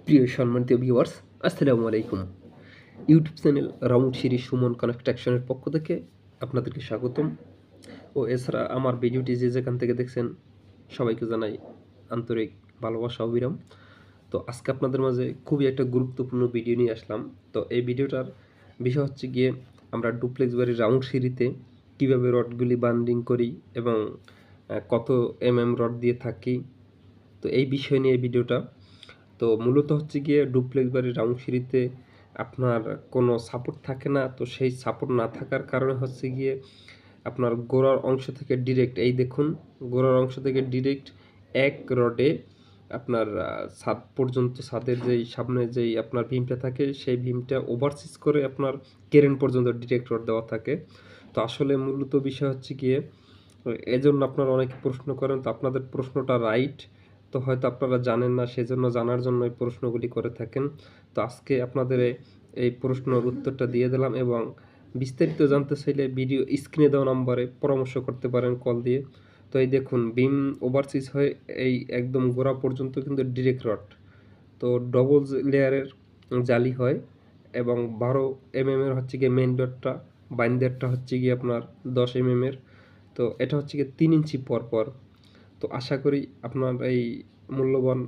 প্রিয় সম্মানিত ভিউয়ার্স, আসসালামু আলাইকুম। YouTube channel round series Suman কনস্ট্রাকশনের পক্ষ থেকে আপনাদেরকে স্বাগতম। ও এছাড়া আমার ভিডিওটি যে যেখান থেকে দেখছেন সবাইকে জানাই আন্তরিক ভালোবাসা অবিরাম। তো আজকে আপনাদের মাঝে খুবই একটা গুরুত্বপূর্ণ ভিডিও নিয়ে আসলাম। তো এই ভিডিওটার বিষয় হচ্ছে গিয়ে আমরা ডুপ্লেক্স বাড়ির রাউন্ড সিঁড়িতে কীভাবে রডগুলি বান্ডিং করি এবং কত রড দিয়ে থাকি। তো এই বিষয় নিয়ে এই ভিডিওটা। তো মূলত হচ্ছে গিয়ে ডুপ্লেক্স বাড়ির রাউন্ড সিঁড়িতে আপনার কোনো সাপোর্ট থাকে না। তো সেই সাপোর্ট না থাকার কারণে হচ্ছে গিয়ে আপনার গোড়ার অংশ থেকে ডিরেক্ট এই দেখুন, গোড়ার অংশ থেকে ডিরেক্ট এক রডে আপনার ছাদ পর্যন্ত, ছাদের যেই সামনে যেই আপনার ভীমটা থাকে সেই ভীমটা ওভারসিজ করে আপনার কেরেন পর্যন্ত ডিরেক্ট রড দেওয়া থাকে। তো আসলে মূলত বিষয় হচ্ছে গিয়ে এজন্য আপনারা অনেকে প্রশ্ন করেন, তো আপনাদের প্রশ্নটা রাইট। তো হয়তো আপনারা জানেন না, সেজন্য জানার জন্য এই প্রশ্নগুলি করে থাকেন। তো আজকে আপনাদের এই প্রশ্নের উত্তরটা দিয়ে দিলাম এবং বিস্তারিত জানতে চাইলে ভিডিও স্ক্রিনে দেওয়া নম্বরে পরামর্শ করতে পারেন কল দিয়ে। তো এই দেখুন, বিম ওভারসিজ হয়ে এই একদম গোড়া পর্যন্ত কিন্তু ডিরেক্ট রড। তো ডবল লেয়ারের জালি হয় এবং 12 এর হচ্ছে গিয়ে মেইন ডটটা, বাইন্ডারটা হচ্ছে গিয়ে আপনার 10 এর। তো এটা হচ্ছে গিয়ে 3 ইঞ্চি পর পর। তো আশা করি আপনার এই মূল্যবান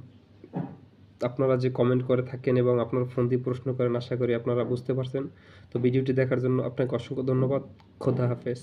আপনারা যে কমেন্ট করে থাকেন এবং আপনারা ফোন দিয়ে প্রশ্ন করেন, আশা করি আপনারা বুঝতে পারছেন। তো ভিডিওটি দেখার জন্য আপনাকে অসংখ্য ধন্যবাদ। খোদা হাফেজ।